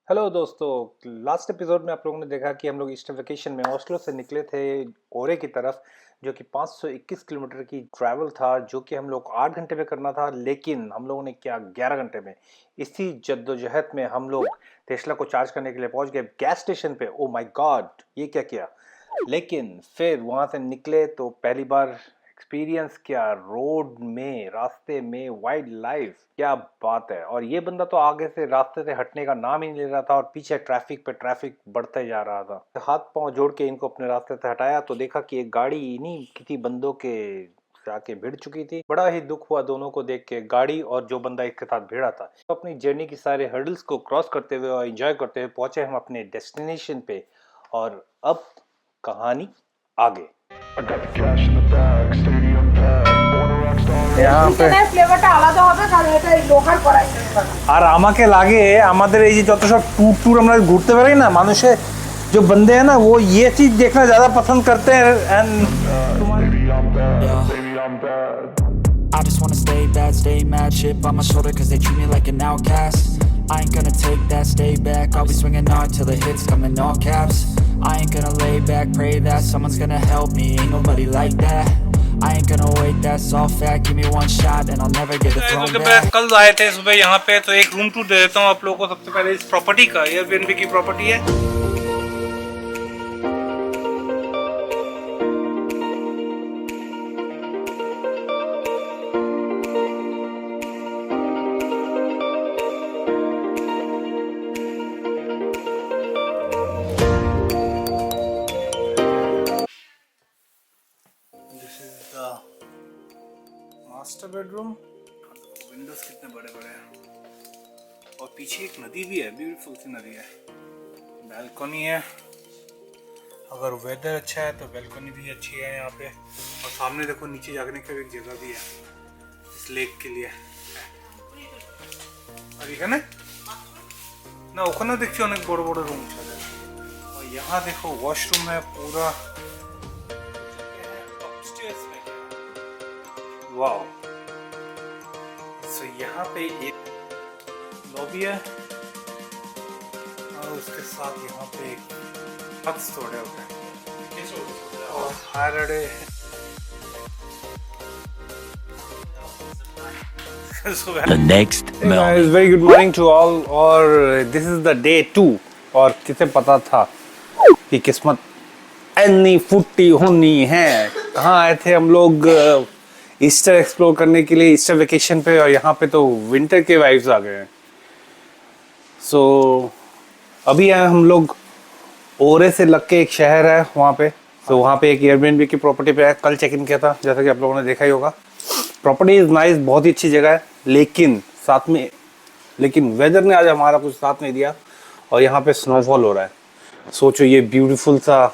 Hello दोस्तों, last episode में आप लोगों ने देखा कि हम लोग ईस्टर वेकेशन में ओस्लो से निकले थे ओरे की तरफ, जो कि 521 किलोमीटर की ट्रैवल था, जो कि हम लोग 8 घंटे में करना था। लेकिन हम लोगों ने क्या 11 घंटे में। इसी जद्दोजहद में हम लोग टेस्ला को चार्ज करने के लिए पहुंच गए गैस स्टेशन पे। ओ माय गॉड, ये क्या किया। लेकिन फिर वहां से निकले तो पहली बार एक्सपीरियंस किया रोड में, रास्ते में वाइल्ड लाइफ। क्या बात है। और ये बंदा तो आगे से रास्ते से हटने का नाम ही नहीं ले रहा था और पीछे ट्रैफिक पे ट्रैफिक बढ़ते जा रहा था। हाथ पांव जोड़ के इनको अपने रास्ते से हटाया तो देखा कि एक गाड़ी इन्हीं किसी बंदों के आके भिड़ चुकी थी। बड़ा ही दुख हुआ दोनों को देख के, गाड़ी और जो बंदा इसके साथ भिड़ा था। तो अपनी जर्नी की सारे हर्डल्स को क्रॉस करते हुए और एंजॉय करते हुए पहुंचे हम अपने डेस्टिनेशन पे। और अब कहानी आगे। यहाँ पे ফ্লেভারটা আলাদা হবে কারণ এটা লোহার কড়াই আর আমাকে লাগে আমাদের এই যে যত সব ট্যুর আমরা ঘুরতে পারি না, মানুষে जो बंदे हैं ना वो ये चीज देखना ज्यादा पसंद करते हैं। And I just wanna stay bad, stay mad, shit on my shoulder cause they treat me like an outcast. I ain't gonna take that, stay back, I'll be swinging hard till the hits come in all caps. I ain't gonna lay back, pray that someone's gonna help me, ain't nobody like that. I ain't gonna wait, that's all fact, give me one shot and I'll never get the throne back. कल आए थे सुबह यहाँ पे, तो एक room tour दे देता हूँ आप लोगों को। सबसे पहले इस प्रॉपर्टी का, एयरबीएनबी की प्रॉपर्टी है। मास्टर बेडरूम, विंडोज कितने बड़े बड़े हैं और पीछे एक नदी भी है, ब्यूटीफुल सी नदी है। बैल्कनी है, अगर वेदर अच्छा है तो बैल्कनी भी अच्छी है यहाँ पे। और सामने देखो नीचे जाने का एक जगह भी है इस लेक के लिए। और ये ना ना ओखाने देखिए अनेक बड़े बड़े रूम चले। और यहाँ देखो वॉशरूम है पूरा। वाओ। तो यहाँ पे एक लॉबी है और उसके साथ यहाँ पे एक हट्स थोड़े होते हैं और हायरडे। The next morning. Very good morning to all, और this is the day 2। और किसे पता था कि किस्मत इतनी फुट्टी होनी है। हाँ, आए थे हम लोग ईस्टर एक्सप्लोर करने के लिए, ईस्टर वेकेशन पे। और यहाँ पे तो विंटर के वाइब्स आ गए हैं। सो अभी आए हम लोग ओरे से लग के एक शहर है वहाँ पे। तो वहाँ पे एक एयरबीएनबी की प्रॉपर्टी पे है, कल चेक इन किया था जैसा कि आप लोगों ने देखा ही होगा। प्रॉपर्टी इज़ नाइस, बहुत ही अच्छी जगह है। लेकिन वेदर ने आज हमारा कुछ साथ नहीं दिया और यहाँ पे स्नोफॉल हो रहा है। सोचो ये ब्यूटीफुल सा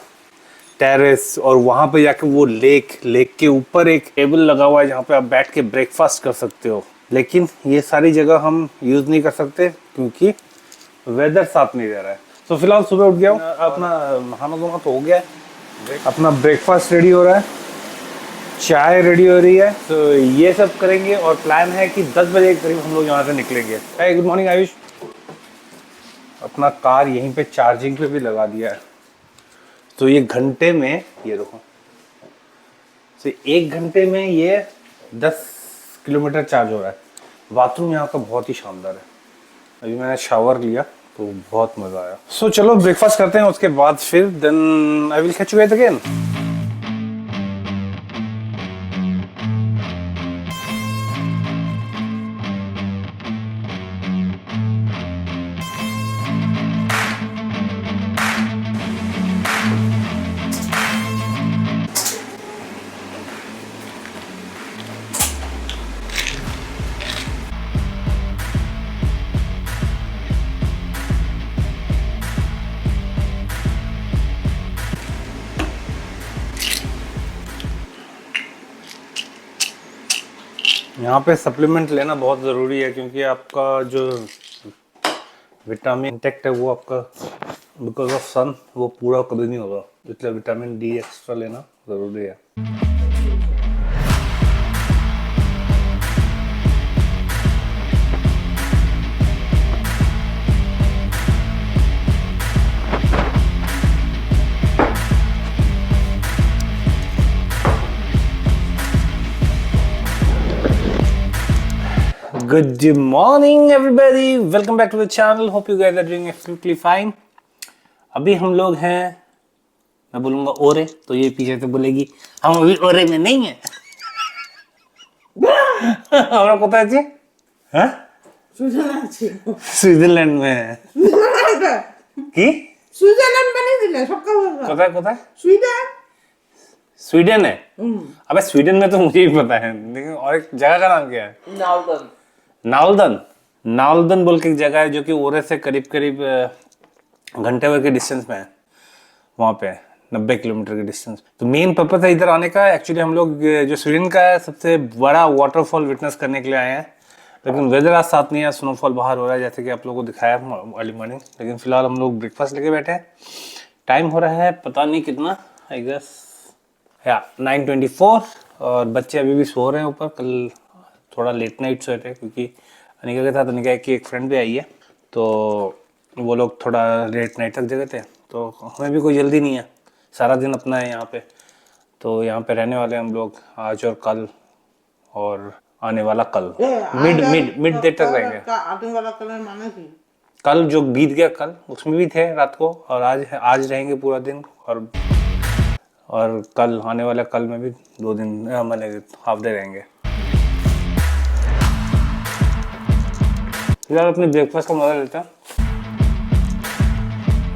टेरेस और वहाँ पे जाके वो लेक के ऊपर एक टेबल लगा हुआ है जहाँ पे आप बैठ के ब्रेकफास्ट कर सकते हो। लेकिन ये सारी जगह हम यूज़ नहीं कर सकते क्योंकि वेदर साथ नहीं दे रहा है। तो फिलहाल सुबह उठ गया हूँ, अपना नहाना धोना तो हो गया है, अपना ब्रेकफास्ट रेडी हो रहा है, चाय रेडी हो रही है। तो ये सब करेंगे और प्लान है कि 10 बजे के करीब हम लोग यहाँ से निकलेंगे। Good morning Ayush. अपना कार यहीं पे चार्जिंग पे भी लगा दिया है। तो ये घंटे में, ये देखो, तो 1 घंटे में ये 10 किलोमीटर चार्ज हो रहा है। बाथरूम यहाँ का बहुत ही शानदार है। अभी मैंने शावर लिया तो बहुत मज़ा आया। सो चलो ब्रेकफास्ट करते हैं, उसके बाद फिर then I will catch you again. यहाँ पे सप्लीमेंट लेना बहुत ज़रूरी है क्योंकि आपका जो विटामिन इंटेक्ट है वो आपका बिकॉज ऑफ सन वो पूरा कभी नहीं होगा, इसलिए विटामिन डी एक्स्ट्रा लेना ज़रूरी है। Good morning everybody, welcome back to the channel. Hope you guys are doing absolutely fine. अभी हम लोग हैं, मैं बोलूँगा ओरे, तो ये पीछे से बोलेगी हम अभी ओरे में नहीं हैं। हमरा কোথায় আছি? হ্যাঁ? সুইজারল্যান্ড আছি। সুইজারল্যান্ড में है। কি? সুইজারল্যান্ড বানিয়ে দিলে সব কাজ। কোথায় কোথায়? সুইডেন। स्वीडन है। अबे स्वीडन में तो मुझे भी पता है, लेकिन और एक जगह का नाम क्या है? নালদন। नालदन। नालदन बोल के एक जगह है जो कि ओरे से करीब करीब घंटे भर के डिस्टेंस में है। वहाँ पे 90 किलोमीटर के डिस्टेंस। तो मेन पर्पस है इधर आने का। एक्चुअली हम लोग जो स्वीडन का है सबसे बड़ा वाटरफॉल विटनेस करने के लिए आए हैं, लेकिन वेदर आज साथ नहीं है, स्नोफॉल बाहर हो रहा है जैसे कि आप लोगों को दिखाया अर्ली मॉर्निंग। लेकिन फिलहाल हम लोग ब्रेकफास्ट लेके बैठे हैं। टाइम हो रहा है पता नहीं कितना, आई गेस 9:24, और बच्चे अभी भी सो रहे हैं ऊपर। कल थोड़ा लेट नाइट सोए थे क्योंकि अनिका के साथ अनिका की एक फ्रेंड भी आई है, तो वो लोग थोड़ा लेट नाइट तक जगह थे। तो हमें भी कोई जल्दी नहीं है, सारा दिन अपना है यहाँ पे। तो यहाँ पे रहने वाले हम लोग आज और कल, और आने वाला कल मिड डे तक रहेंगे। आने वाला कल माने की कल जो बीत गया कल, उसमें भी थे रात को, और आज रहेंगे पूरा दिन, और कल आने वाला कल में भी 2 दिन मतलब हाफ डे रहेंगे। फिलहाल अपने ब्रेकफास्ट का मजा लेते हैं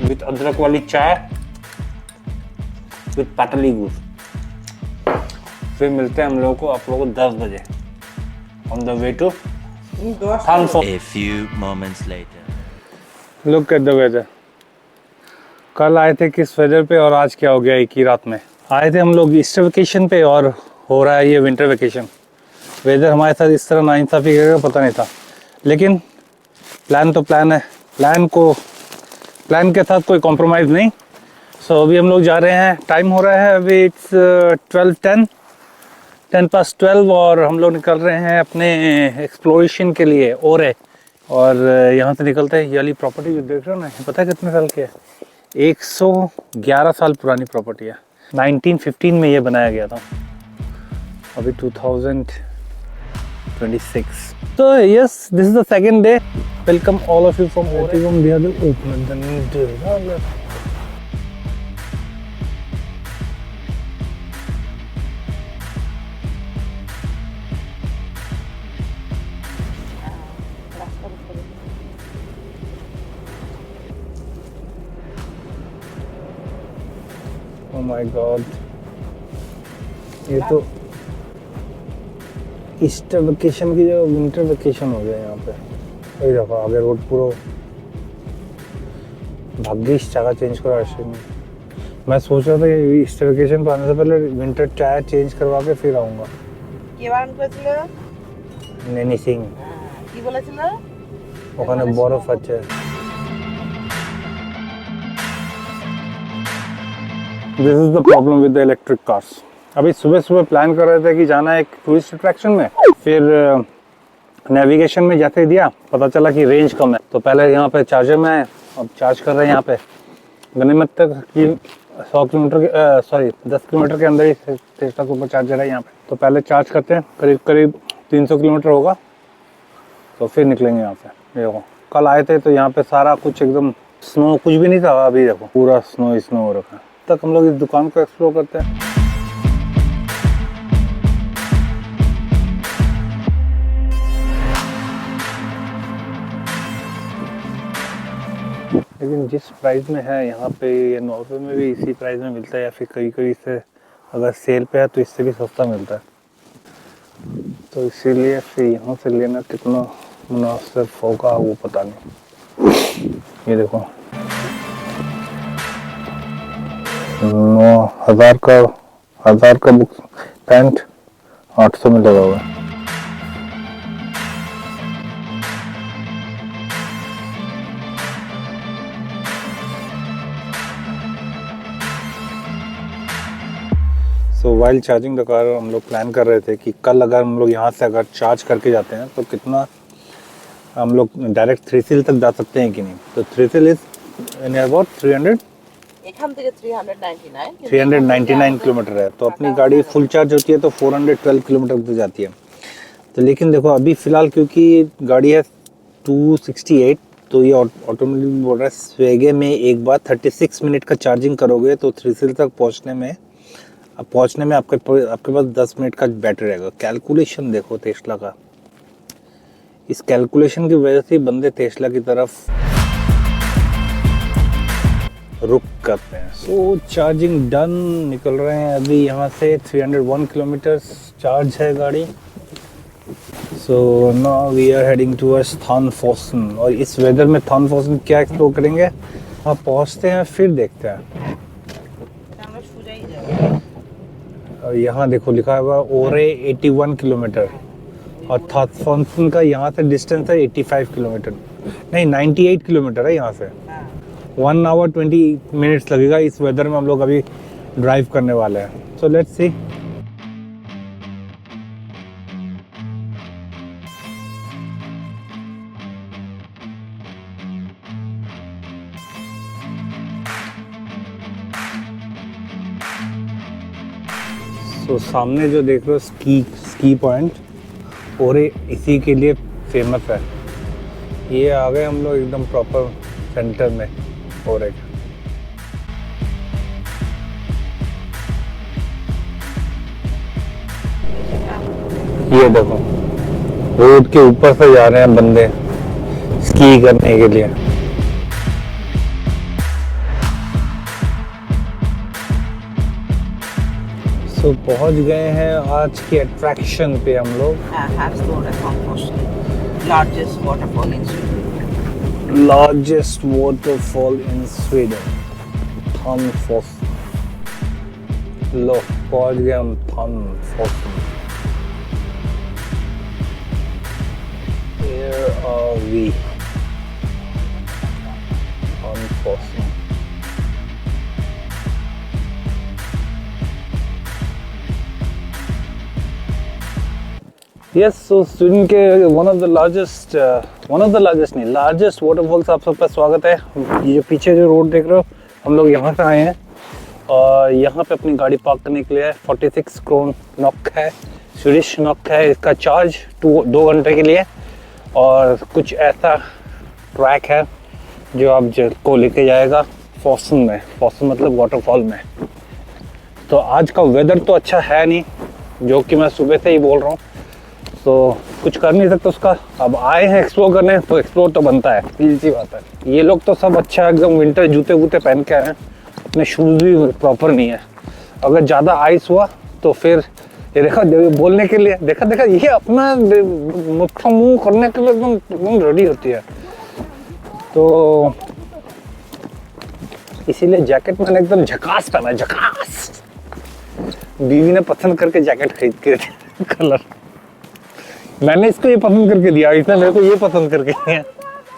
विद अदरक वाली चाय विद पाटली गुड़। फिर मिलते हैं हम लोगों को, आप लोगों को 10 बजे on the way to fun. A few moments later. Look at the weather. कल आए थे किस वेदर पे और आज क्या हो गया एक ही रात में। आए थे हम लोग ईस्टर वेकेशन पे और हो रहा है ये विंटर वेकेशन। वेदर हमारे साथ इस तरह नाइंसाफी करेगा पता नहीं था, लेकिन प्लान तो प्लान है, प्लान के साथ कोई कॉम्प्रोमाइज़ नहीं। सो अभी हम लोग जा रहे हैं, टाइम हो रहा है अभी इट्स 10:12 और हम लोग निकल रहे हैं अपने एक्सप्लोरेशन के लिए ओरे। और यहाँ से निकलते हैं। ये वाली प्रॉपर्टी जो देख रहे हो ना, पता है कितने साल की है? 111 साल पुरानी प्रॉपर्टी है। 1915 में ये बनाया गया था, अभी 2026। So yes, this is the second day. Welcome all of you from Ore. From the other open the door. Oh my God, ये तो ईस्टर वेकेशन की जगह विंटर वेकेशन हो गया यहाँ पे। वही देखो आगे रोड पूरा भाग्यिश जगह चेंज करा में। मैं सोच रहा था कि ईस्टर वेकेशन पर आने से पहले विंटर टायर चेंज करवा के फिर आऊँगा। কে বারণ করেছিল? नैनी सिंह কি বলেছিল? ওখানে বরফ আছে। This is the problem with the electric cars. अभी सुबह सुबह प्लान कर रहे थे कि जाना है एक टूरिस्ट अट्रैक्शन में, फिर नेविगेशन में जाते ही दिया पता चला कि रेंज कम है, तो पहले यहाँ पे चार्जर में आए, अब चार्ज कर रहे हैं यहाँ पे गनीमत तक कि 10 किलोमीटर के अंदर ही टेस्ला सुपर चार्जर है यहाँ पे। तो पहले चार्ज करते हैं, करीब करीब 300 किलोमीटर होगा, तो फिर निकलेंगे यहाँ पे। देखो कल आए थे तो यहाँ पे सारा कुछ एकदम स्नो, कुछ भी नहीं था, अभी देखो पूरा स्नो हो रखा है। तक हम लोग इस दुकान को एक्सप्लोर करते हैं। लेकिन जिस प्राइस में है यहाँ पे, ये नॉर्वे में भी इसी प्राइस में मिलता है, या फिर कहीं कहीं से अगर सेल पे है तो इससे भी सस्ता मिलता है। तो इसीलिए फिर यहाँ से लेना कितना मुनासिब होगा वो पता नहीं। ये देखो 1000 का बुक पैंट 800 में लगा हुआ है। तो वाइल चार्जिंग द कार हम लोग प्लान कर रहे थे कि कल अगर हम लोग यहाँ से अगर चार्ज करके जाते हैं तो कितना हम लोग डायरेक्ट थ्रीसिल तक जा सकते हैं कि नहीं। तो थ्रीसिल इज इन अबाउट 300 এখান থেকে 399 399 किलोमीटर है। तो अपनी गाड़ी फुल चार्ज होती है तो 412 किलोमीटर तक जाती है। तो लेकिन देखो अभी फ़िलहाल क्योंकि गाड़ी है 268, तो ये ऑटोमेटिक बोल रहा है स्वेगे में एक बार 36 मिनट का चार्जिंग करोगे तो थ्रिसिल तक पहुंचने में आपके पास 10 मिनट का बैटरी रहेगा। कैलकुलेशन देखो टेस्ला का, इस कैलकुलेशन की वजह से बंदे टेस्ला की तरफ रुक करते हैं। सो चार्जिंग डन, निकल रहे हैं अभी यहाँ से। 301 किलोमीटर चार्ज है गाड़ी। So now we are heading towards Tannforsen, और इस वेदर में थानफोसन क्या एक्सप्लोर करेंगे, वहाँ पहुँचते हैं फिर देखते हैं। আমরা সোজাই যাব। और यहाँ देखो लिखा हुआ ओरे 81 किलोमीटर, और थानफोसन का यहाँ से डिस्टेंस है 85 किलोमीटर, नहीं 98 किलोमीटर है यहाँ से। 1 आवर 20 मिनट्स लगेगा। इस वेदर में हम लोग अभी ड्राइव करने वाले हैं। So let's see. तो सामने जो देख रहे हो स्की पॉइंट, और इसी के लिए फेमस है। ये आ गए हम लोग एकदम प्रॉपर सेंटर में। और ये देखो रोड के ऊपर से जा रहे हैं बंदे स्की करने के लिए। तो पहुंच गए हैं आज के अट्रैक्शन पे हम लोग। Havsgård Tannforsen, largest waterfall in Sweden. Largest waterfall in Sweden, Tannforsen. लो पहुंच गए हम Tannforsen. Here are we, Tannforsen. Yes, so Sweden के वन ऑफ द लार्जेस्ट नहीं, लार्जेस्ट वाटरफॉल्स आप सबका स्वागत है। ये पीछे जो रोड देख रहे हो, हम लोग यहाँ से आए हैं और यहाँ पे अपनी गाड़ी पार्क करने के लिए 46 क्रोन नॉक है, स्वीडिश नॉक है इसका चार्ज 2 घंटे के लिए। और कुछ ऐसा ट्रैक है जो आप को लेके जाएगा फोसन में, फोसन मतलब वाटरफॉल में। तो आज का वेदर तो अच्छा है नहीं, जो कि मैं सुबह से ही बोल रहा हूँ, तो कुछ कर नहीं सकते उसका। अब आए हैं एक्सप्लोर करने, तो एक्सप्लोर तो बनता है, सीधी सी बात है। ये लोग तो सब अच्छा एकदम विंटर जूते वूते पहन के आए हैं, अपने शूज़ भी प्रॉपर नहीं है। अगर ज़्यादा आइस हुआ तो फिर ये देखा बोलने के लिए, देखा ये अपना मुँह करने के लिए एकदम रेडी होती है। तो इसीलिए जैकेट मैंने एकदम झकास पहना, झकास। बीवी ने पसंद करके जैकेट खरीद के कलर, मैंने इसको ये पसंद करके दिया, इसने मेरे को ये पसंद करके दिया।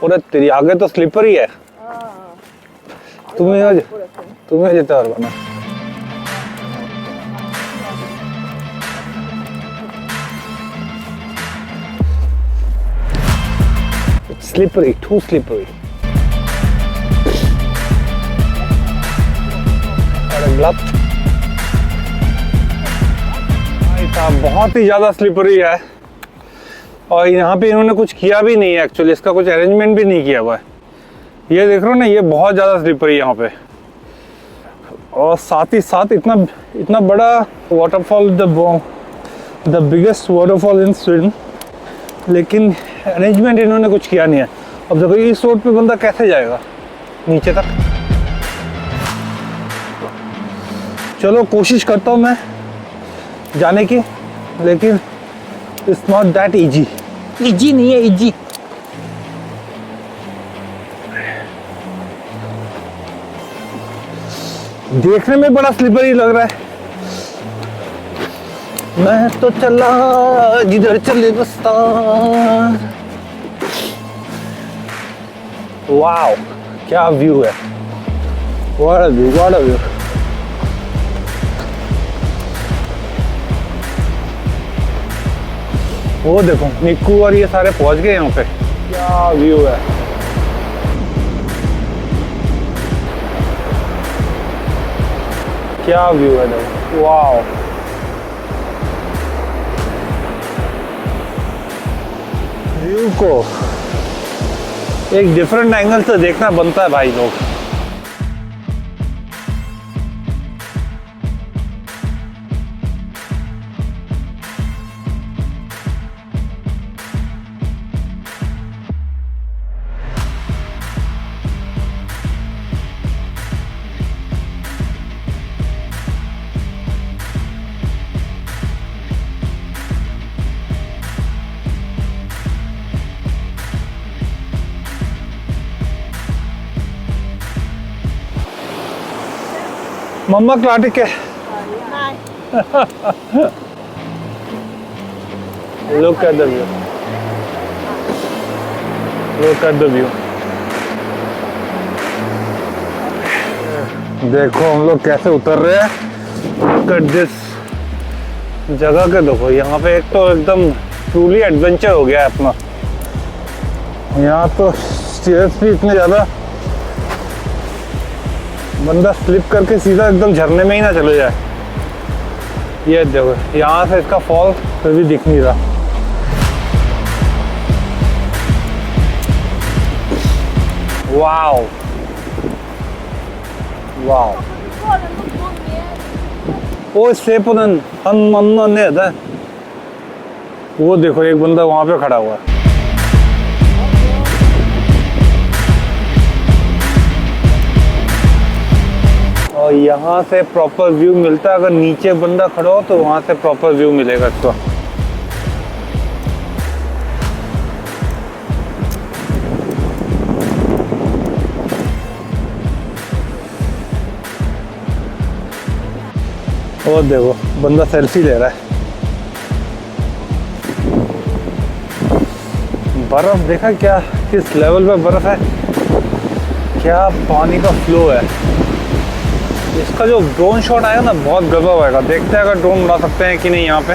और तेरी आगे तो स्लीपर ही है, तुम्हें जेता और बना। Slippery, too slippery. बहुत ही ज्यादा स्लीपरी है, और यहाँ पे इन्होंने कुछ किया भी नहीं है एक्चुअली, इसका कुछ अरेंजमेंट भी नहीं किया हुआ है। ये देख रहे हो ना, ये बहुत ज़्यादा स्लिपरी है यहाँ पे। और साथ ही साथ इतना बड़ा waterfall, the biggest waterfall in Sweden, लेकिन अरेंजमेंट इन्होंने कुछ किया नहीं है। अब देखो इस रोड पे बंदा कैसे जाएगा नीचे तक। चलो कोशिश करता हूँ मैं जाने की, लेकिन it's not that easy. Easy नहीं है, इजी। देखने में बड़ा स्लिपरी लग रहा है। मैं तो चला जिधर चले रास्ता। वाओ क्या व्यू है, what a view, what a view. वो देखो निक्कू और ये सारे पहुंच गए यहाँ पे, क्या व्यू है। क्या व्यू है देखो, वाओ। व्यू को एक डिफरेंट एंगल से देखना बनता है भाई लोग। मम्मा क्लाटिक है। Look at the view. Look at the view. देखो हम लोग कैसे उतर रहे हैं। Look at this जगह के देखो, यहाँ पे एक तो एकदम ट्रूली एडवेंचर हो गया है अपना। यहाँ तो स्टेयर्स भी इतने ज़्यादा, बंदा स्लिप करके सीधा एकदम झरने में ही ना चले जाए। ये देखो यहाँ से इसका फॉल फिर भी दिख नहीं रहा। वाओ वाओ ओ सेपुनन हन ने था। वो देखो एक बंदा वहां पे खड़ा हुआ है। और यहाँ से प्रॉपर व्यू मिलता है। अगर नीचे बंदा खड़ा हो तो वहाँ से प्रॉपर व्यू मिलेगा इसको। और देखो बंदा सेल्फी ले रहा है। बर्फ देखा क्या, किस लेवल पे बर्फ है, क्या पानी का फ्लो है। इसका जो ड्रोन शॉट आएगा ना बहुत गजब आएगा। देखते हैं अगर ड्रोन उड़ा सकते हैं कि नहीं यहाँ पे।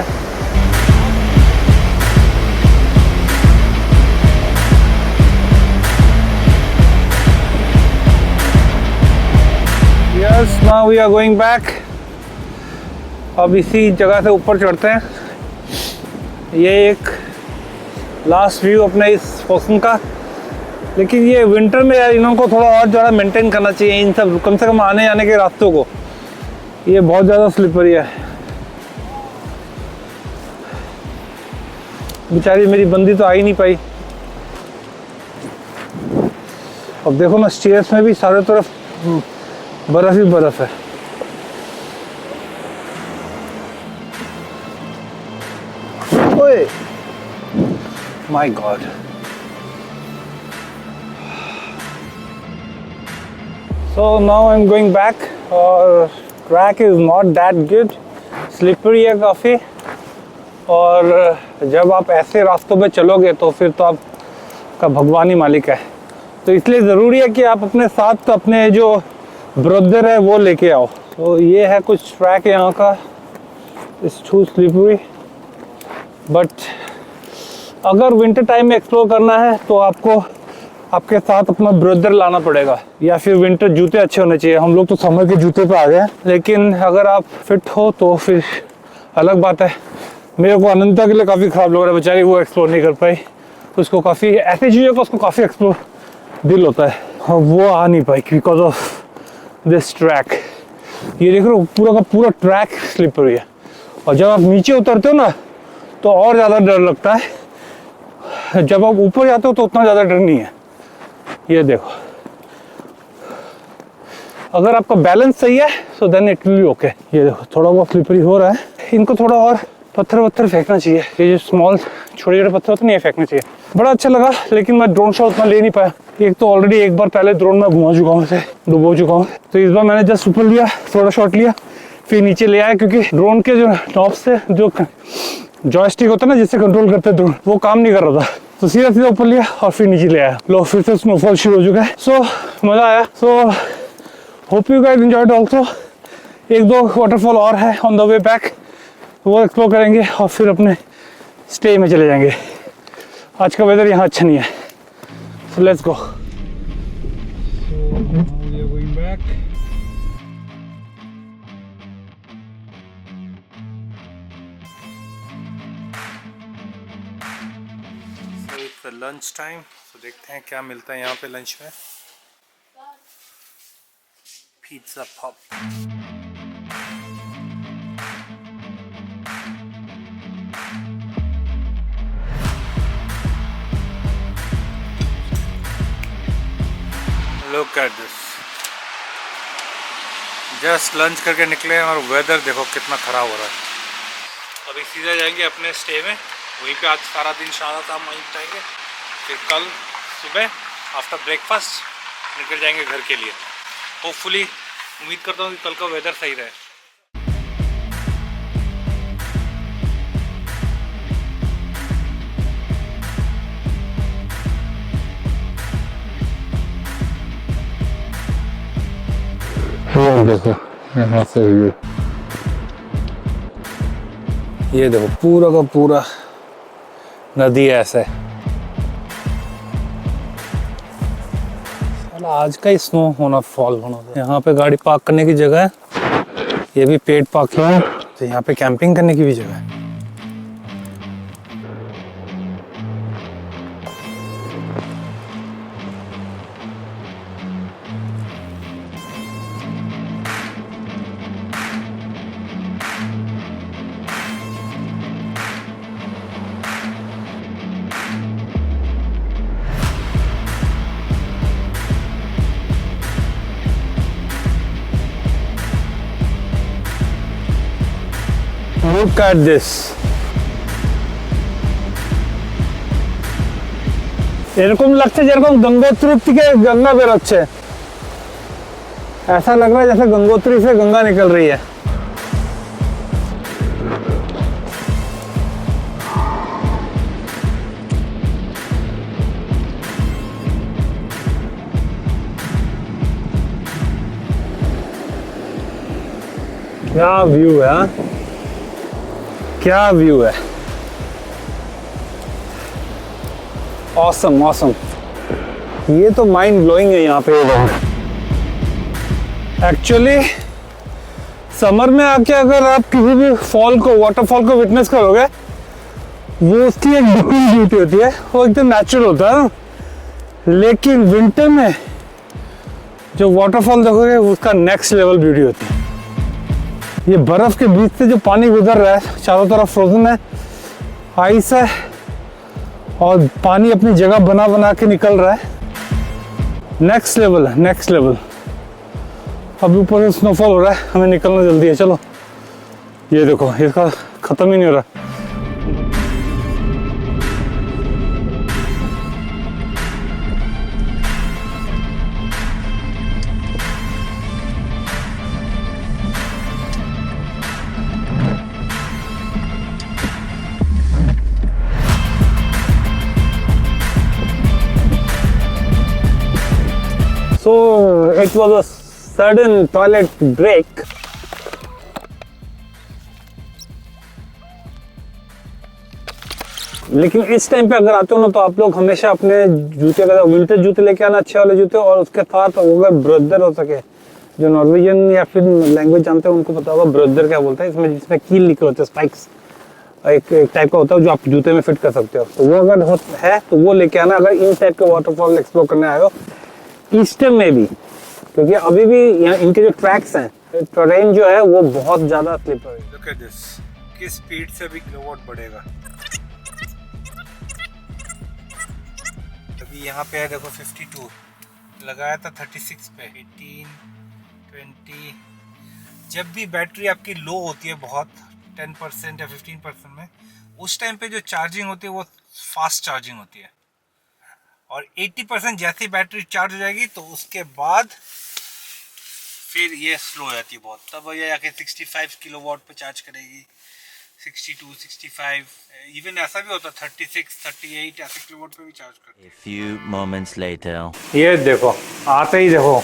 Yes now we are going back. अब इसी जगह से ऊपर चढ़ते हैं। ये एक लास्ट व्यू अपने इस मौसम का। लेकिन ये विंटर में यार इनको थोड़ा और ज़्यादा मेंटेन करना चाहिए इन सब, कम से कम आने जाने के रास्तों को। ये बहुत ज़्यादा स्लिपरी है। बेचारी मेरी बंदी तो आ ही नहीं पाई। अब देखो ना स्टेयर्स में भी चारों तरफ बर्फ ही बर्फ है। ओए my God. So now I'm going back और track is not that good, slippery है काफ़ी। और जब आप ऐसे रास्तों पे चलोगे तो फिर तो आपका भगवान ही मालिक है। तो इसलिए ज़रूरी है कि आप अपने साथ अपने जो ब्रदर है वो लेके आओ। तो ये है कुछ ट्रैक यहाँ का। इट्स टू स्लिपरी, बट अगर विंटर टाइम में एक्सप्लोर करना है तो आपको आपके साथ अपना ब्रदर लाना पड़ेगा, या फिर विंटर जूते अच्छे होने चाहिए। हम लोग तो समर के जूते पे आ गए, लेकिन अगर आप फिट हो तो फिर अलग बात है। मेरे को अनंता के लिए काफ़ी ख़राब लग रहा है, बेचारी वो एक्सप्लोर नहीं कर पाई। उसको काफ़ी ऐसी चीज़ों का उसको काफ़ी एक्सप्लोर दिल होता है, वो आ नहीं पाई बिकॉज ऑफ दिस ट्रैक। ये देख रहे हो पूरा का पूरा ट्रैक स्लिपरी है। और जब आप नीचे उतरते हो ना तो और ज़्यादा डर लगता है। जब आप ऊपर जाते हो तो उतना ज़्यादा डर नहीं है। ये देखो अगर आपका बैलेंस सही है so then it will be okay. ये देखो थोड़ा बहुत स्लिपरी हो रहा है। इनको थोड़ा और पत्थर फेंकना चाहिए। ये जो स्मॉल छोटे छोटे पत्थर होते नहीं, फेंकना चाहिए। बड़ा अच्छा लगा, लेकिन मैं ड्रोन शॉट उतना ले नहीं पाया। एक तो ऑलरेडी एक बार पहले ड्रोन में घुमा चुका हूँ, डुबो चुका हूँ। तो इस बार मैंने जस्ट ऊपर लिया, थोड़ा शॉट लिया, फिर नीचे ले आया, क्योंकि ड्रोन के जो टॉप से जो जॉयस्टिक होता है ना जिससे कंट्रोल करते हैं ड्रोन, वो काम नहीं कर रहा था। तो सीधा ऊपर लिया और फिर नीचे ले आया। लो फिर से स्नोफॉल शुरू हो चुका है। सो मज़ा आया। So hope you guys enjoyed also. एक दो वाटरफॉल और है ऑन द वे बैक, वो एक्सप्लोर करेंगे और फिर अपने स्टे में चले जाएंगे। आज का वेदर यहाँ अच्छा नहीं है। So let's go. Lunch time, तो देखते हैं क्या मिलता है यहाँ पे लंच में। Pizza pop. Look at this, just lunch करके निकले हैं और वेदर देखो कितना ख़राब हो रहा है। अभी सीधा जाएंगे अपने स्टे में, वहीं पे आज सारा दिन सारा काम वहीं बिताएंगे, फिर कल सुबह आफ्टर ब्रेकफास्ट निकल जाएंगे घर के लिए। होपफुली उम्मीद करता हूँ कि कल का वेदर सही रहे। देखो यहाँ से ये देखो पूरा का पूरा नदी है ऐसे। आज का ही स्नो होना, फॉल होना। यहाँ पे गाड़ी पार्क करने की जगह है, ये भी पेड पार्किंग है, तो यहाँ पे कैंपिंग करने की भी जगह है। Look at this. এরকম লাগছে যেরকম गंगोत्री থেকে गंगा বেরোচ্ছে, ऐसा लग रहा है जैसे गंगोत्री से गंगा निकल रही है। क्या व्यू है, क्या व्यू है, ऑसम ऑसम। ये तो माइंड ब्लोइंग है यहाँ पे। एक्चुअली समर में आके अगर आप किसी भी फॉल को, वाटरफॉल को विटनेस करोगे, वो उसकी एक डिफरेंट ब्यूटी होती है, वो एकदम नेचुरल होता है। लेकिन विंटर में जो वाटरफॉल देखोगे उसका नेक्स्ट लेवल ब्यूटी होती है। ये बर्फ के बीच से जो पानी गुजर रहा है, चारों तरफ फ्रोजन है, आइस है, और पानी अपनी जगह बना बना के निकल रहा है। नेक्स्ट लेवल है, नेक्स्ट लेवल। अभी ऊपर से स्नोफॉल हो रहा है, हमें निकलना जल्दी है, चलो। ये देखो, इसका खत्म ही नहीं हो रहा। So it was a sudden toilet break. लेकिन इस टाइम पे अगर आते हो ना, तो आप लोग हमेशा अपने जूते का विंटर जूते लेके आना, अच्छे वाले जूते, और उसके साथ अगर ब्रदर हो सके, जो नॉर्वेजियन या फिर लैंग्वेज जानते हैं उनको पता होगा ब्रदर क्या बोलता है, इसमें जिसमें कील लिखे होते हैं, स्पाइक्स, एक टाइप का होता है जो आप जूते में फिट कर सकते हो। तो वो अगर है तो वो लेके आना, अगर इन टाइप के वाटरफॉल एक्सप्लोर करने आए हो ईस्टर में भी, क्योंकि अभी भी यहाँ इनके जो ट्रैक्स हैं, टेरेन जो है वो बहुत ज्यादा स्लिपर है। Look at this, किस स्पीड से भी किलोवाट बढ़ेगा। अभी यहाँ पे है देखो 52, लगाया था 36 पे, 18, 20। जब भी बैटरी आपकी लो होती है बहुत, 10% या 15% में, उस टाइम पे जो चार्जिंग होती है वो फास्ट चार्जिंग होती है, और 80% जैसी बैटरी चार्ज हो जाएगी तो उसके बाद फिर ये स्लो हो जाती है बहुत, तब ये आके 65 किलोवाट पे चार्ज करेगी, 62, 65, इवन ऐसा भी होता है 36, 38 ऐसे किलोवाट पे भी चार्ज करती है। A few moments later. ये देखो, आते ही देखो,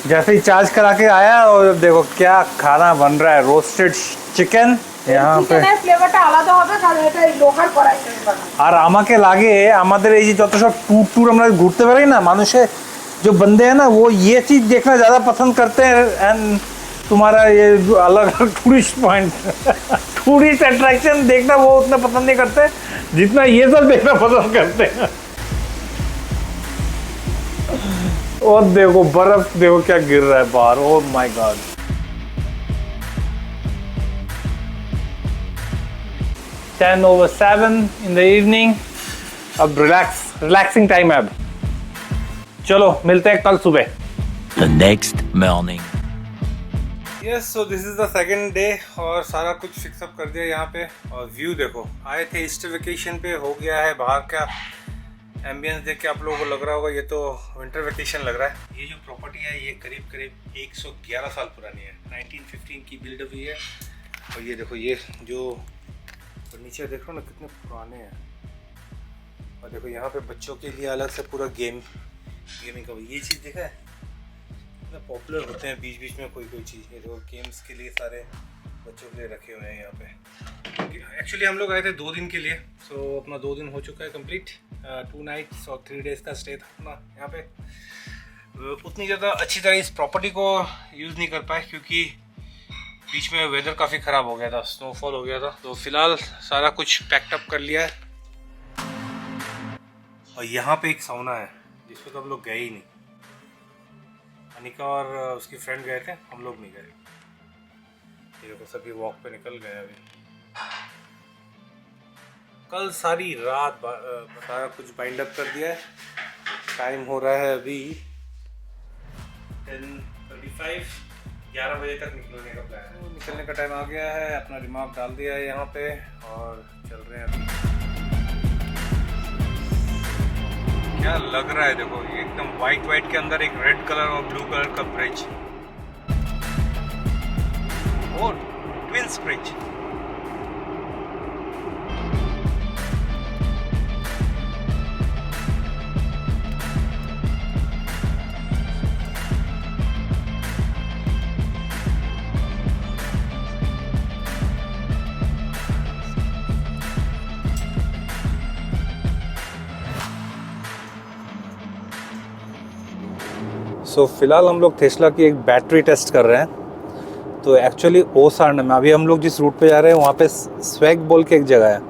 जैसे ही चार्ज करा के आया, और देखो क्या खाना बन रहा है, रोस्टेड चिकन यहाँ पे। ফ্লেভারটা আলাদা হবে, কারণ এটা লোকাল কড়াইতে বানানো। আর আমাকে লাগে আমাদের এই যে যত সব ট্যুর আমরা ঘুরতে পারি না, মানুষের जो बंदे हैं ना, वो ये चीज देखना ज्यादा पसंद करते हैं। एंड तुम्हारा ये अलग अलग टूरिस्ट पॉइंट, टूरिस्ट अट्रैक्शन देखना वो उतना पसंद नहीं करते, जितना ये सब देखना पसंद करते हैं। और देखो बर्फ, देखो क्या गिर रहा है बाहर। Oh my God. Ten over 7 in the evening। अब रिलैक्सिंग टाइम है अब। चलो मिलते हैं कल सुबह। The next morning. Yes, so this is the second day और सारा कुछ फिक्सअप कर दिया यहाँ पे। और व्यू देखो, आए थे ईस्टर वेकेशन पे, हो गया है बाहर का एम्बियंस देख के आप लोगों को लग रहा होगा ये तो विंटर वेकेशन लग रहा है। ये जो प्रॉपर्टी है ये करीब करीब 111 साल पुरानी है, 1915 की बिल्ड हुई है। और ये देखो, ये जो नीचे देख रहे हो ना कितने पुराने हैं। और देखो यहाँ पे बच्चों के लिए अलग से पूरा गेमिंग का ये चीज़ देखा है, इतना पॉपुलर होते हैं बीच बीच में कोई चीज़। ये देखो गेम्स के लिए सारे बच्चों के लिए रखे हुए हैं यहाँ पे। एक्चुअली हम लोग आए थे 2 दिन के लिए, सो अपना 2 दिन हो चुका है कंप्लीट। 2 नाइट्स और 3 डेज़ का स्टे था अपना यहाँ पे। उतनी ज़्यादा अच्छी तरह इस प्रॉपर्टी को यूज़ नहीं कर पाए क्योंकि बीच में वेदर काफ़ी ख़राब हो गया था, स्नोफॉल हो गया था। तो फिलहाल सारा कुछ पैकअप कर लिया है। और यहाँ पे एक साउना है जिसपे तो हम लोग गए ही नहीं। अनिका और उसकी फ्रेंड गए थे, हम लोग नहीं गए। ये देखो सभी वॉक पे निकल गए अभी। कल सारी रात सारा कुछ बाइंड अप कर दिया है। टाइम हो रहा है अभी 10:35, 11 बजे तक निकलने का प्लान है। निकलने का टाइम आ गया है, अपना दिमाग डाल दिया है यहाँ पे और चल रहे हैं अभी। क्या लग रहा है देखो, ये एकदम वाइट के अंदर एक रेड कलर और ब्लू कलर का ब्रिज और ट्विंस ब्रिज। सो फिलहाल हम लोग टेस्ला की एक बैटरी टेस्ट कर रहे हैं। तो एक्चुअली ओसार्न में अभी हम लोग जिस रूट पे जा रहे हैं वहाँ पे स्वैग बोल के एक जगह है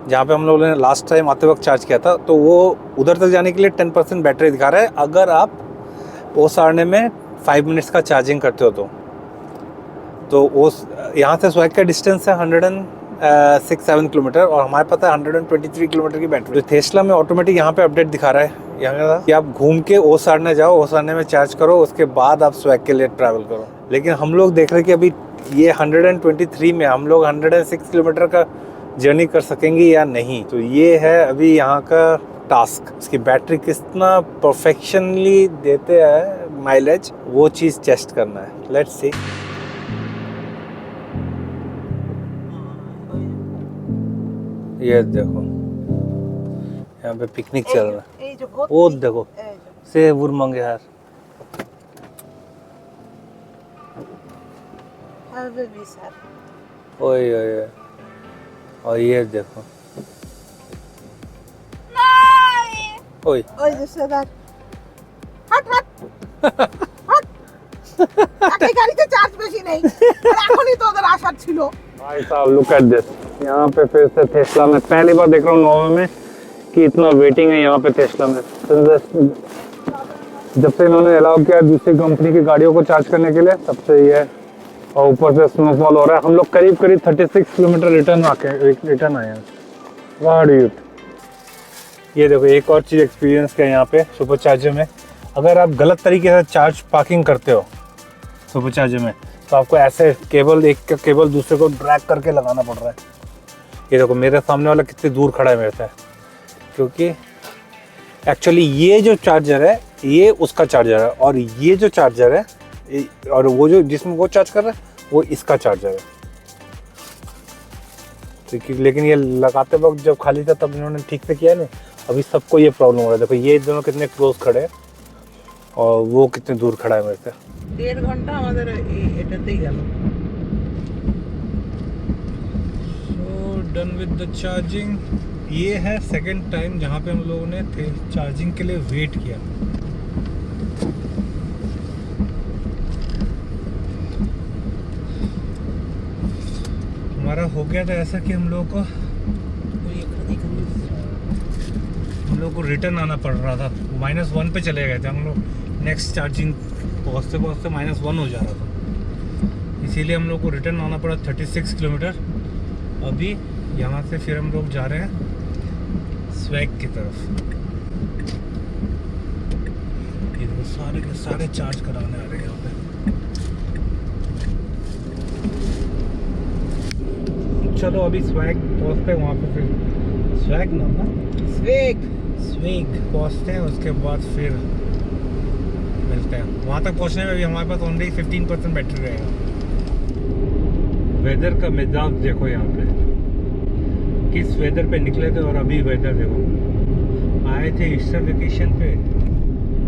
जहाँ पे हम लोगों ने लास्ट टाइम आते वक्त चार्ज किया था। तो वो उधर तक जाने के लिए 10% बैटरी दिखा रहा है अगर आप ओसार्न में 5 मिनट्स का चार्जिंग करते हो तो यहाँ से स्वैग का डिस्टेंस है 106-7 किलोमीटर और हमारे पास है 123 किलोमीटर की बैटरी। तो टेस्ला में ऑटोमेटिक यहाँ पे अपडेट दिखा रहा है यहाँ कि आप घूम के ओसार्न जाओ, ओसार्न में चार्ज करो, उसके बाद आप स्वैग के लिए ट्रैवल करो। लेकिन हम लोग देख रहे हैं कि अभी ये 123 में हम लोग 106 किलोमीटर का जर्नी कर सकेंगे या नहीं। तो ये है अभी यहाँ का टास्क। इसकी बैटरी कितना परफेक्शनली देते हैं माइलेज, वो चीज़ टेस्ट करना है। Let's see. ये देखो यहाँ पे पिकनिक चल रहा है। वो देखो से उर्मंगे यार। ओए ओए, और ये देखो ओए ওই যে সেদার হট হট এই গাড়িতে চার্জ বেশি নেই আর এখনই তো ওদের আসার ছিল। भाई साहब लुक एट दिस, यहाँ पे फिर से टेस्ला में पहली बार देख रहा हूँ नोवे में कि इतना वेटिंग है यहाँ पे टेस्ला में। जब से इन्होंने अलाउ किया दूसरी कंपनी की गाड़ियों को चार्ज करने के लिए तब से ये, और ऊपर से स्नोफॉल हो रहा है। हम लोग करीब 36 किलोमीटर रिटर्न आए हैं। वाह ड्यूड, ये देखो एक और चीज़ एक्सपीरियंस किया यहाँ पे सुपर चार्जर में। अगर आप गलत तरीके से चार्ज पार्किंग करते हो सुपर चार्जर में तो आपको ऐसे केबल, एक का केबल दूसरे को ड्रैग करके लगाना पड़ रहा है। ये देखो मेरे सामने वाला कितनी दूर खड़ा है मेरे से, क्योंकि एक्चुअली ये जो चार्जर है ये उसका चार्जर है और ये जो चार्जर है और वो जो जिसमें वो चार्ज कर रहा है वो इसका चार्जर है। तो लेकिन ये लगाते वक्त जब खाली था तब इन्होंने ठीक से किया नहीं। अभी सबको ये प्रॉब्लम हो रहा है। देखो ये दोनों कितने क्लोज खड़े हैं और वो कितने दूर खड़ा है मेरे से। 1.5 ঘন্টা আমাদের এটাতেই গেল। So done with the charging। ये है सेकंड टाइम जहाँ पे हम लोगों ने चार्जिंग के लिए वेट किया। हमारा हो गया था ऐसा कि हम लोगों को लोग को रिटर्न आना पड़ रहा था, -1 पे चले गए थे हम लोग। नेक्स्ट चार्जिंग पहुँचते पहुँचते -1 हो जा रहा था, इसीलिए हम लोग को रिटर्न आना पड़ा 36 किलोमीटर। अभी यहाँ से फिर हम लोग जा रहे हैं स्वैग की तरफ। ये देखो सारे के सारे चार्ज कराने आ रहे हैं यहाँ पे। चलो अभी स्वैग पहुँचते हैं, वहाँ पे फिर स्वैग नाम ना स्वेग स्वेग पहुँचते हैं, उसके बाद फिर मिलते हैं। वहाँ तक पहुँचने में भी हमारे पास ओनली 15% बैटरी रहेगा। वेदर का मिजाज देखो यहाँ पे, किस वेदर पे निकले थे और अभी वेदर देखो। आए थे ईस्टर वेकेशन पे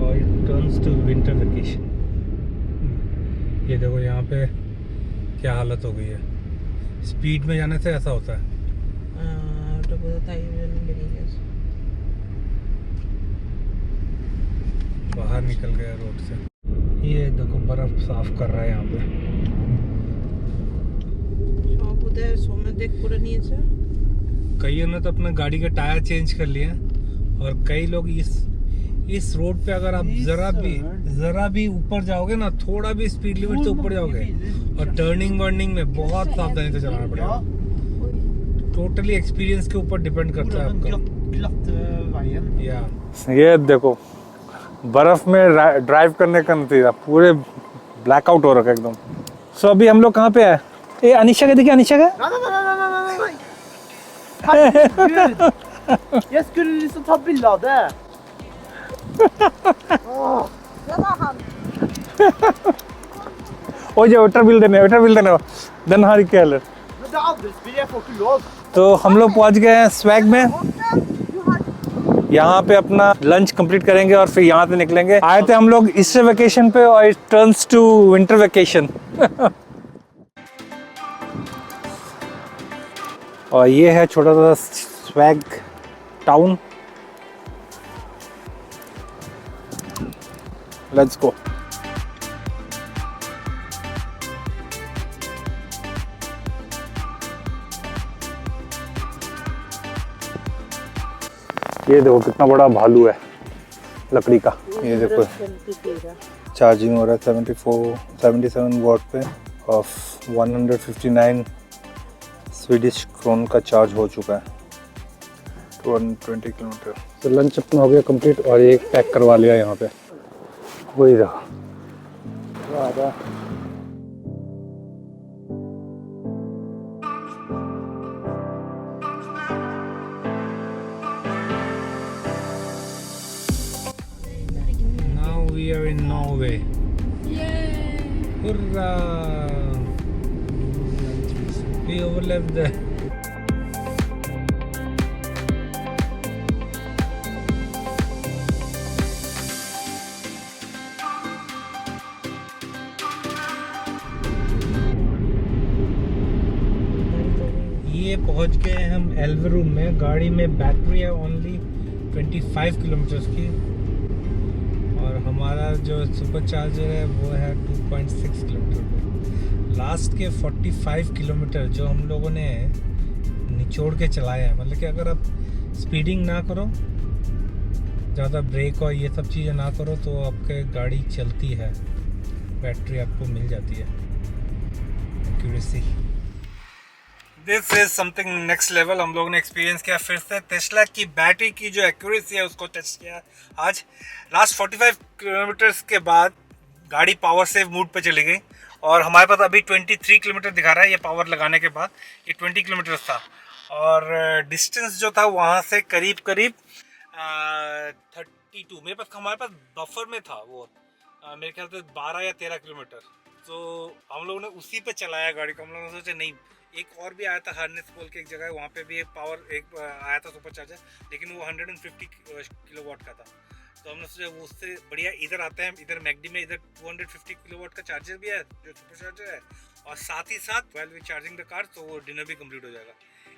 और it turns to winter vacation. ये देखो यहाँ पे क्या हालत हो गई है। स्पीड में जाने से ऐसा होता है। बाहर निकल गया रोड से। ये देखो बर्फ साफ कर रहा है यहाँ पे। कईयों ने तो अपना गाड़ी का टायर चेंज कर लिया और कई लोग इस रोड पे अगर आप जरा भी ऊपर जाओगे ना, थोड़ा भी स्पीड लिमिट से ऊपर जाओगे और टर्निंग वर्निंग में बहुत सावधानी से चलाना पड़ेगा। टोटली एक्सपीरियंस के ऊपर डिपेंड करता है आपका। या ये देखो बर्फ में ड्राइव करने का नतीजा, पूरे ब्लैकआउट हो रखा है एकदम। सो अभी हम लोग कहाँ पे आए? ए अनिशा का देखिए, अनिशा का Jeg skulle liksom ta bilde av det. Oj, waterbill देने den har ikke heller। Men det er andre spill, jeg får ikke lov. तो हम लोग पहुंच गए हैं स्वैग में। यहाँ पे अपना लंच कंप्लीट करेंगे और फिर यहाँ से निकलेंगे। आए थे हम लोग ईस्टर वेकेशन पे और it turns to winter vacation. और ये है छोटा सा स्वैग टाउन। Let's go. ये देखो कितना बड़ा भालू है लकड़ी का। ये देखो चार्जिंग हो रहा है 77 वॉट पे और 159 स्वीडिश क्रोन का चार्ज हो चुका है। 220 किलोमीटर। तो लंच अपना हो गया कंप्लीट और ये पैक करवा लिया यहाँ पे। वही रहा। Now we are in Norway. Yay! Hurrah! We overleved the ये पहुंच गए हम एल्वरूम में। गाड़ी में बैटरी है ओनली 25 किलोमीटर की और हमारा जो सुपर चार्जर है वो है 2.6 किलोमीटर पे। लास्ट के 45 किलोमीटर जो हम लोगों ने निचोड़ के चलाए हैं, मतलब कि अगर आप स्पीडिंग ना करो, ज़्यादा ब्रेक और ये सब चीज़ें ना करो तो आपके गाड़ी चलती है, बैटरी आपको मिल जाती है। Accuracy this is something next level. हम लोगों ने एक्सपीरियंस किया फिर से टेस्ला की बैटरी की जो एक्यूरेसी है उसको टेस्ट किया आज। लास्ट 45 किलोमीटर्स के बाद गाड़ी पावर सेव मूड पे चली गई और हमारे पास अभी 23 किलोमीटर दिखा रहा है। ये पावर लगाने के बाद ये 20 किलोमीटर था और डिस्टेंस जो था वहाँ से करीब 32 मेरे पास, हमारे पास बफर में था वो मेरे ख्याल से 12 या 13 किलोमीटर। तो हम लोगों ने उसी पे चलाया गाड़ी को। हम लोगों ने सोचा नहीं, एक और भी आया था हार्नेस पोल के एक जगह, वहाँ पे भी एक पावर आया था सुपर चार्जर, लेकिन वो 150 किलोवाट का था। तो हमने सोचा वो उससे बढ़िया इधर आते हैं, इधर मैगडी में इधर 250 किलोवाट का चार्जर भी है जो सुपर चार्जर है और साथ ही साथ while we charging the car तो वो डिनर भी कंप्लीट हो जाएगा।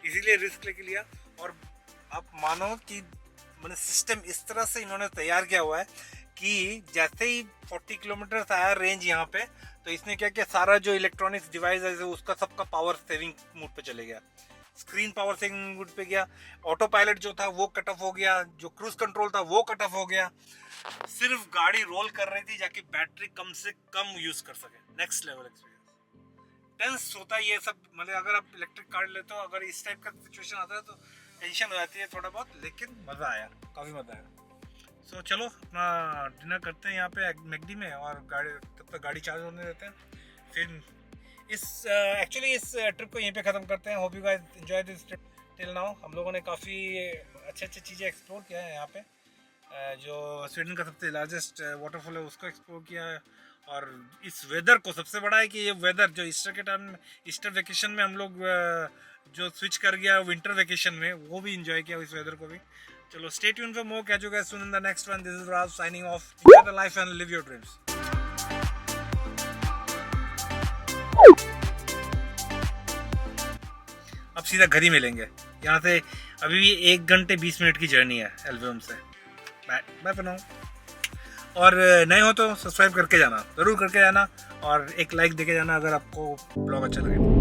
इसीलिए रिस्क लेके लिया। और आप मानो कि मैंने सिस्टम इस तरह से इन्होंने तैयार किया हुआ है कि जैसे ही 40 किलोमीटर आया रेंज यहाँ पे, तो इसने क्या किया, सारा जो इलेक्ट्रॉनिक्स डिवाइस है उसका सबका पावर सेविंग मोड पे चले गया। स्क्रीन पावर सेविंग मोड पे गया, ऑटो पायलट जो था वो कट ऑफ हो गया, जो क्रूज कंट्रोल था वो कट ऑफ हो गया। सिर्फ गाड़ी रोल कर रही थी जाके बैटरी कम से कम यूज कर सके। Next level experience. टेंस होता है ये सब, मतलब अगर आप इलेक्ट्रिक कार लेते हो, अगर इस टाइप का सिचुएशन आता है तो टेंशन हो जाती है थोड़ा बहुत, लेकिन मज़ा आया, काफ़ी मज़ा आया। सो चलो अपना डिनर करते हैं यहाँ पे मैकडी में, और गाड़ी तब तक गाड़ी चार्ज होने देते हैं। फिर इस एक्चुअली इस ट्रिप को यहीं पे ख़त्म करते हैं। Hope you guys enjoy this trip till now. हम लोगों ने काफ़ी अच्छी चीज़ें एक्सप्लोर किया है यहाँ पे। जो स्वीडन का सबसे लार्जेस्ट वाटरफॉल है उसको एक्सप्लोर किया है, और इस वेदर को, सबसे बड़ा है कि ये वेदर जो ईस्टर के टाइम, ईस्टर वेकेशन में हम लोग जो स्विच कर गया विंटर वेकेशन में, वो भी इंजॉय किया इस वेदर को भी। चलो stay tuned for more, catch you guys soon in the next one. This is Raj signing off. Enjoy the life and live your dreams. अब सीधा घर ही मिलेंगे यहाँ से। अभी भी 1 घंटे 20 मिनट की जर्नी है एल्बम से। Bye bye for now. और नए हो तो सब्सक्राइब करके जाना, ज़रूर करके जाना, और एक लाइक देके जाना अगर आपको ब्लॉग अच्छा लगे।